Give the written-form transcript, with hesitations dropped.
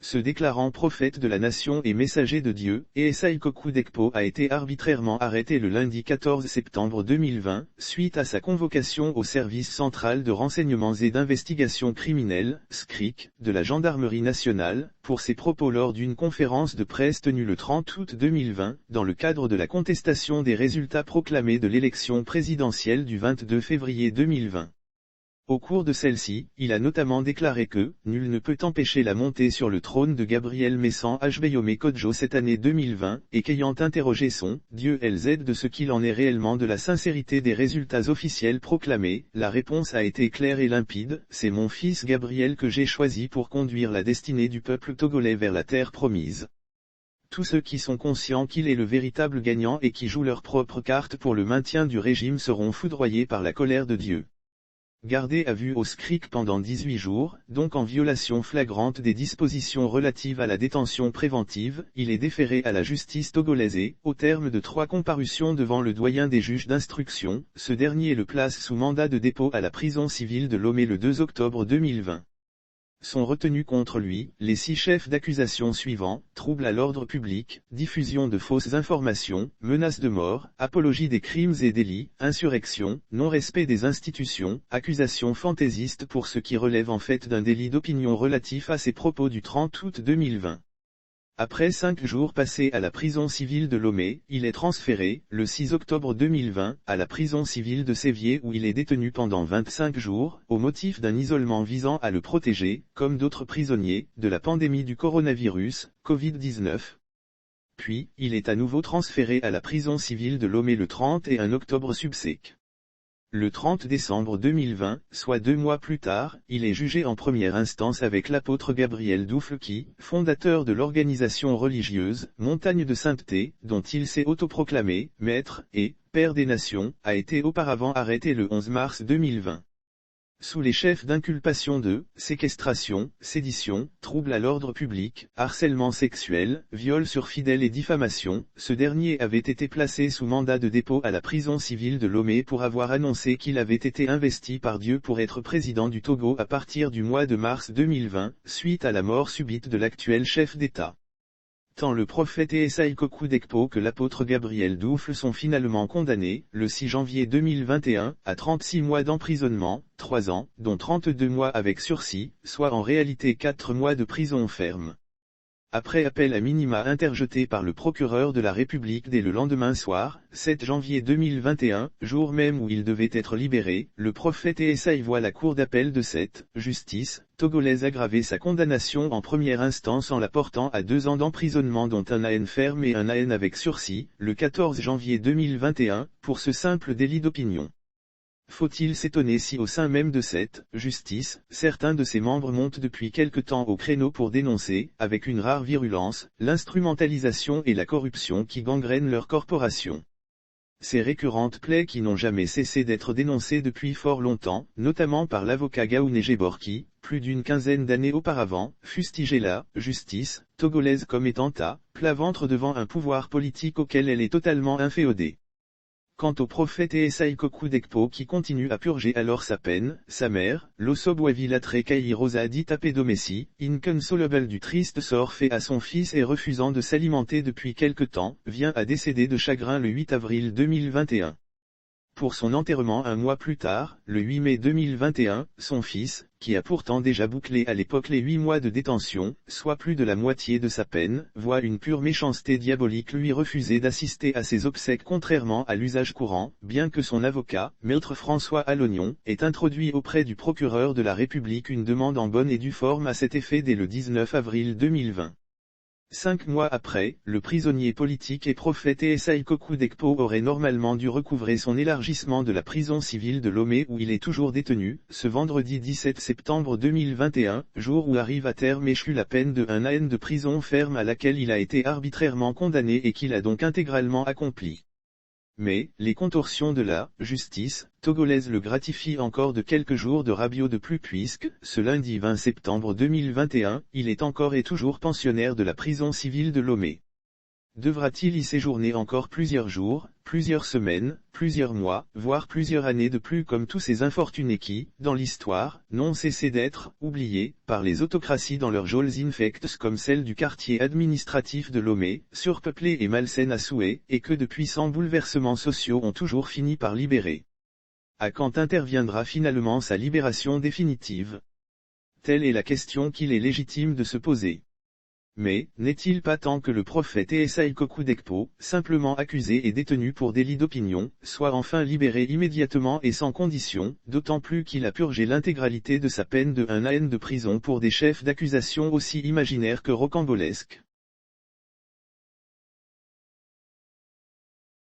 Se déclarant prophète de la nation et messager de Dieu, Esa Ikoku Dekpo a été arbitrairement arrêté le lundi 14 septembre 2020, suite à sa convocation au service central de renseignements et d'investigations criminelles, SCRIC, de la gendarmerie nationale, pour ses propos lors d'une conférence de presse tenue le 30 août 2020, dans le cadre de la contestation des résultats proclamés de l'élection présidentielle du 22 février 2020. Au cours de celle-ci, il a notamment déclaré que « Nul ne peut empêcher la montée sur le trône de Gabriel Messan Hbeyome Kodjo cette année 2020, et qu'ayant interrogé son « Dieu LZ de ce qu'il en est réellement de la sincérité des résultats officiels proclamés, la réponse a été claire et limpide, c'est mon fils Gabriel que j'ai choisi pour conduire la destinée du peuple togolais vers la terre promise. Tous ceux qui sont conscients qu'il est le véritable gagnant et qui jouent leur propre carte pour le maintien du régime seront foudroyés par la colère de Dieu. » Gardé à vue au SCRIC pendant 18 jours, donc en violation flagrante des dispositions relatives à la détention préventive, il est déféré à la justice togolaise et, au terme de 3 comparutions devant le doyen des juges d'instruction, ce dernier le place sous mandat de dépôt à la prison civile de Lomé le 2 octobre 2020. Sont retenus contre lui, les 6 chefs d'accusation suivants, trouble à l'ordre public, diffusion de fausses informations, menaces de mort, apologie des crimes et délits, insurrection, non-respect des institutions, accusation fantaisiste pour ce qui relève en fait d'un délit d'opinion relatif à ses propos du 30 août 2020. Après 5 jours passés à la prison civile de Lomé, il est transféré, le 6 octobre 2020, à la prison civile de Sévier où il est détenu pendant 25 jours, au motif d'un isolement visant à le protéger, comme d'autres prisonniers, de la pandémie du coronavirus, Covid-19. Puis, il est à nouveau transféré à la prison civile de Lomé le 31 octobre subséque. Le 30 décembre 2020, soit 2 mois plus tard, il est jugé en première instance avec l'apôtre Gabriel Dufle qui, fondateur de l'organisation religieuse, Montagne de Sainteté, dont il s'est autoproclamé, maître, et, père des nations, a été auparavant arrêté le 11 mars 2020. Sous les chefs d'inculpation de séquestration, sédition, trouble à l'ordre public, harcèlement sexuel, viol sur fidèle et diffamation, ce dernier avait été placé sous mandat de dépôt à la prison civile de Lomé pour avoir annoncé qu'il avait été investi par Dieu pour être président du Togo à partir du mois de mars 2020, suite à la mort subite de l'actuel chef d'État. Tant le prophète Esa Ikoku Dekpo que l'apôtre Gabriel Dufle sont finalement condamnés, le 6 janvier 2021, à 36 mois d'emprisonnement, 3 ans, dont 32 mois avec sursis, soit en réalité 4 mois de prison ferme. Après appel à minima interjeté par le procureur de la République dès le lendemain soir, 7 janvier 2021, jour même où il devait être libéré, le prophète Esa voit la cour d'appel de cette justice togolaise aggraver sa condamnation en première instance en la portant à 2 ans d'emprisonnement dont un AN ferme et un AN avec sursis, le 14 janvier 2021, pour ce simple délit d'opinion. Faut-il s'étonner si au sein même de cette justice, certains de ses membres montent depuis quelque temps au créneau pour dénoncer, avec une rare virulence, l'instrumentalisation et la corruption qui gangrènent leur corporation. Ces récurrentes plaies qui n'ont jamais cessé d'être dénoncées depuis fort longtemps, notamment par l'avocat Gaoune Gebor qui, plus d'une quinzaine d'années auparavant, fustigeait la justice togolaise comme étant à plat ventre devant un pouvoir politique auquel elle est totalement inféodée. Quant au prophète Esa Ikoku Dekpo qui continue à purger alors sa peine, sa mère, l'Osobwavi Latre Kai Rosa dit Tapedomessi, inconsolable du triste sort fait à son fils et refusant de s'alimenter depuis quelque temps, vient à décéder de chagrin le 8 avril 2021. Pour son enterrement un mois plus tard, le 8 mai 2021, son fils, qui a pourtant déjà bouclé à l'époque les 8 mois de détention, soit plus de la moitié de sa peine, voit une pure méchanceté diabolique lui refuser d'assister à ses obsèques contrairement à l'usage courant, bien que son avocat, maître François Allognon, ait introduit auprès du procureur de la République une demande en bonne et due forme à cet effet dès le 19 avril 2020. 5 mois après, le prisonnier politique et prophète Esa Ikoku Dekpo aurait normalement dû recouvrer son élargissement de la prison civile de Lomé où il est toujours détenu, ce vendredi 17 septembre 2021, jour où arrive à terme échue la peine de 1 an de prison ferme à laquelle il a été arbitrairement condamné et qu'il a donc intégralement accompli. Mais, les contorsions de la justice togolaise le gratifient encore de quelques jours de rabio de plus puisque, ce lundi 20 septembre 2021, il est encore et toujours pensionnaire de la prison civile de Lomé. Devra-t-il y séjourner encore plusieurs jours, plusieurs semaines, plusieurs mois, voire plusieurs années de plus comme tous ces infortunés qui, dans l'histoire, n'ont cessé d'être oubliés par les autocraties dans leurs geôles infectes comme celle du quartier administratif de Lomé, surpeuplée et malsaine à souhait, et que de puissants bouleversements sociaux ont toujours fini par libérer. À quand interviendra finalement sa libération définitive? Telle est la question qu'il est légitime de se poser. Mais, n'est-il pas temps que le prophète Esai Kokudekpo, simplement accusé et détenu pour délit d'opinion, soit enfin libéré immédiatement et sans condition, d'autant plus qu'il a purgé l'intégralité de sa peine de 1 an de prison pour des chefs d'accusation aussi imaginaires que rocambolesques.